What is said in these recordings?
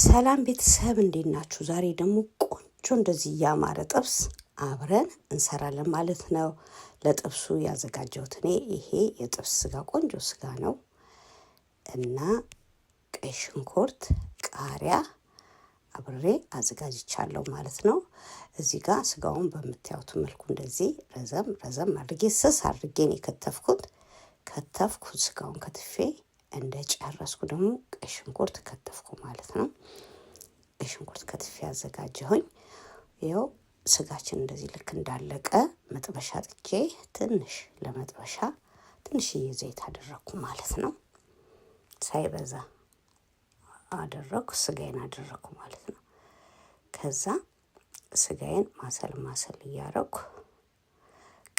ሰላም ቤተሰብ እንዴት ናችሁ? ዛሬ ደግሞ ቆንጆ እንደዚህ ያማረ ጥብስ አብረን እንሰራለን ማለት ነው። ለጥብሱ ያዘጋጀሁት እኔ ይሄ የጥብስ ስጋ ቆንጆ ስጋ ነው እና ቀይ ሽንኩርት፣ ቃሪያ አብሬ አዘጋጅቻለሁ ማለት ነው። እዚህ ጋር ስጋውን በምታዩት መልኩ እንደዚህ ረዘም አድርጌ ስስ አድርጌ ነው የከተፍኩት። ስጋውን ከትፌ እንደጨረስኩ ደግሞ ቀይ ሽንኩርት ከተፍኩ ማለት ነው። ቀይ ሽንኩርት ከትፌ አዘጋጀሁኝ። ይኸው ስጋችን እንደዚህ ልክ እንዳለቀ መጥበሻ ጥጄ ለመጥበሻ ትንሽዬ ዘይት አደረኩ ማለት ነው። ሳይበዛ ስጋዬን አደረኩ ማለት ነው። ከዛ ስጋዬን ማሰል እያረኩ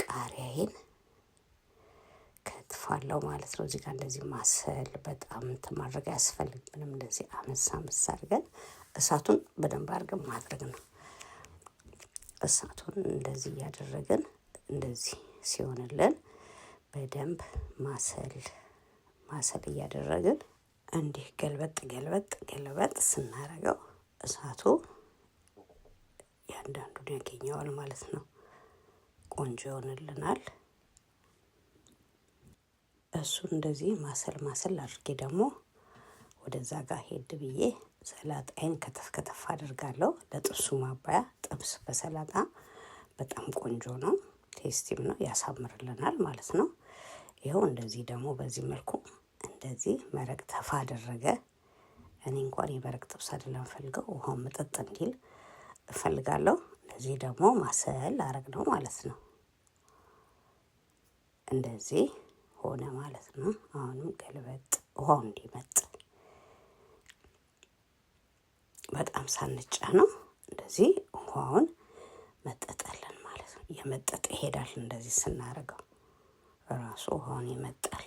ቃሪያዬን ከትፋለሁ ማለት ነው። እዚህ ጋር እንደዚህ ማሰል በጣም ማድረግ አያስፈልግም። እንደዚህ አመሳ አድርገን እሳቱን በደንብ አድርገን ማድረግ ነው። እሳቱን እንደዚህ እያደረግን እንደዚህ ሲሆንልን በደንብ ማሰል እያደረግን እንዲህ ገልበጥ ስናረገው እሳቱ ያንዳንዱን ያገኘዋል ማለት ነው። ቆንጆ ይሆንልናል። እሱን እንደዚህ ማሰል አድርጌ ደግሞ ወደዛ ጋር ሄድ ብዬ ሰላጣዬን ከተፍ አድርጋለሁ። ለጥብሱ ማባያ ጥብስ በሰላጣ በጣም ቆንጆ ነው፣ ቴስቲም ነው፣ ያሳምርልናል ማለት ነው። ይኸው እንደዚህ ደግሞ በዚህ መልኩ እንደዚህ መረቅ ተፋ አደረገ። እኔ እንኳን የመረቅ ጥብስ አይደለም ፈልገው ውሃው መጠጥ እንዲል እፈልጋለሁ። እንደዚህ ደግሞ ማሰል አረግ ነው ማለት ነው። እንደዚህ ሆነ ማለት ነው። አሁንም ገልበጥ ውሃው እንዲመጥ በጣም ሳንጫ ነው። እንደዚህ ውሃውን መጠጠልን ማለት ነው። እየመጠጠ ይሄዳል። እንደዚህ ስናደርገው ራሱ ውሃውን ይመጣል።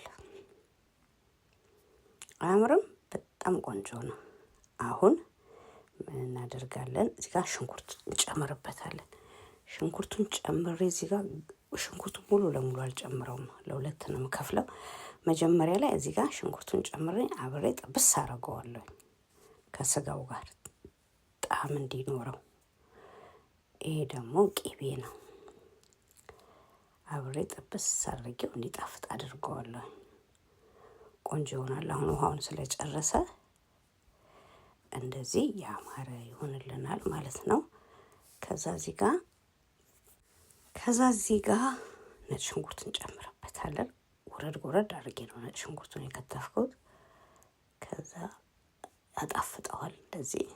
አያምርም? በጣም ቆንጆ ነው። አሁን ምን እናደርጋለን? እዚህ ጋር ሽንኩርት እንጨምርበታለን። ሽንኩርቱን ጨምሬ እዚህ ጋር ሽንኩርቱን ሙሉ ለሙሉ አልጨምረውም፣ ለሁለት ነው የምከፍለው። መጀመሪያ ላይ እዚህ ጋር ሽንኩርቱን ጨምሬ አብሬ ጥብስ አደርገዋለሁ ከስጋው ጋር ጣዕም እንዲኖረው። ይሄ ደግሞ ቂቤ ነው። አብሬ ጥብስ አድርጌው እንዲጣፍጥ አድርገዋለሁ። ቆንጆ ይሆናል። አሁን ውሃውን ስለጨረሰ እንደዚህ ያማረ ይሆንልናል ማለት ነው። ከዛ እዚህ ጋር ነጭ ሽንኩርት እንጨምርበታለን። ጎረድ አድርጌ ነው ነጭ ሽንኩርቱን የከተፍኩት። ከዛ ያጣፍጠዋል። እንደዚህ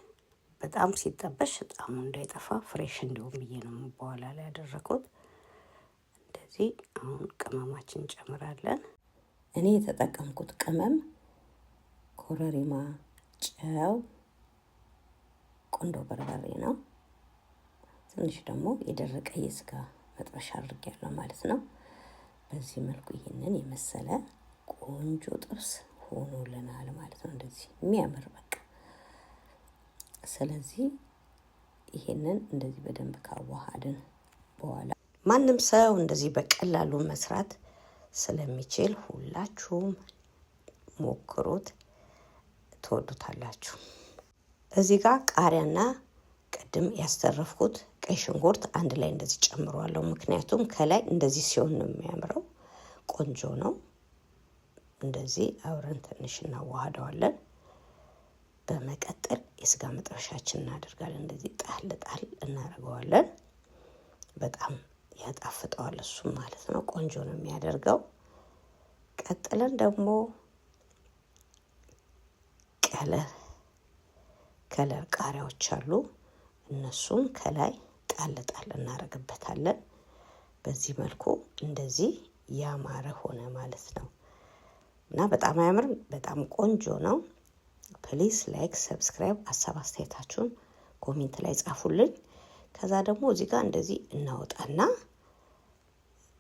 በጣም ሲጠበሽ ጣዕሙ እንዳይጠፋ ፍሬሽ እንዲሆን ብዬ ነው በኋላ ላይ ያደረኩት። እንደዚህ አሁን ቅመማችን እንጨምራለን። እኔ የተጠቀምኩት ቅመም ኮረሪማ፣ ጨው፣ ቆንዶ በርበሬ ነው። ትንሽ ደግሞ የደረቀ የስጋ መጥበሻ አድርጌያለሁ ማለት ነው። በዚህ መልኩ ይሄንን የመሰለ ቆንጆ ጥብስ ሆኖልናል ማለት ነው። እንደዚህ የሚያምር በቃ። ስለዚህ ይሄንን እንደዚህ በደንብ ካዋሃድን በኋላ ማንም ሰው እንደዚህ በቀላሉ መስራት ስለሚችል ሁላችሁም ሞክሩት፣ ትወዱታላችሁ። እዚህ ጋር ቃሪያና ቅድም ያስተረፍኩት ቀይ ሽንኩርት አንድ ላይ እንደዚህ ጨምሯለሁ። ምክንያቱም ከላይ እንደዚህ ሲሆን ነው የሚያምረው፣ ቆንጆ ነው። እንደዚህ አብረን ትንሽ እናዋሃደዋለን። በመቀጠል የስጋ መጥበሻችን እናደርጋለን። እንደዚህ ጣል እናደርገዋለን። በጣም ያጣፍጠዋል እሱም ማለት ነው። ቆንጆ ነው የሚያደርገው። ቀጥለን ደግሞ ከለር ቃሪያዎች አሉ። እነሱን ከላይ ጣል እናደርግበታለን። በዚህ መልኩ እንደዚህ ያማረ ሆነ ማለት ነው እና በጣም አያምርም? በጣም ቆንጆ ነው። ፕሊስ ላይክ፣ ሰብስክራይብ፣ ሀሳብ አስተያየታችሁን ኮሜንት ላይ ጻፉልኝ። ከዛ ደግሞ እዚህ ጋር እንደዚህ እናወጣና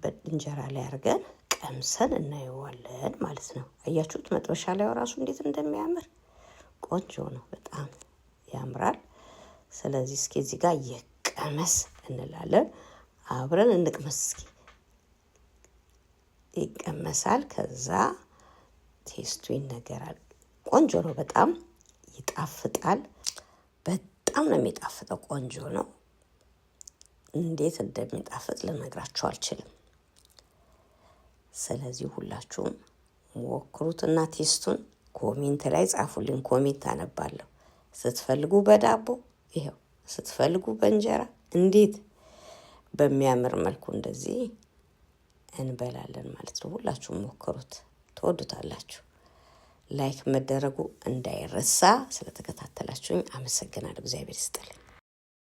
በእንጀራ ላይ አድርገን ቀምሰን እናየዋለን ማለት ነው። አያችሁት? መጥበሻ ላይ ራሱ እንዴት እንደሚያምር ቆንጆ ነው። በጣም ያምራል። ስለዚህ እስኪ እዚህ ጋር ይቀመስ እንላለን። አብረን እንቅመስ እስኪ። ይቀመሳል። ከዛ ቴስቱ ይነገራል። ቆንጆ ነው። በጣም ይጣፍጣል። በጣም ነው የሚጣፍጠው። ቆንጆ ነው። እንዴት እንደሚጣፍጥ ልነግራችሁ አልችልም። ስለዚህ ሁላችሁም ሞክሩትና ቴስቱን ኮሜንት ላይ ጻፉልኝ። ኮሜንት አነባለሁ። ስትፈልጉ በዳቦ ይሄው፣ ስትፈልጉ በእንጀራ እንዴት በሚያምር መልኩ እንደዚህ እንበላለን ማለት ነው። ሁላችሁም ሞክሩት፣ ትወዱታላችሁ። ላይክ መደረጉ እንዳይረሳ። ስለተከታተላችሁኝ አመሰግናለሁ። እግዚአብሔር ይስጥልኝ።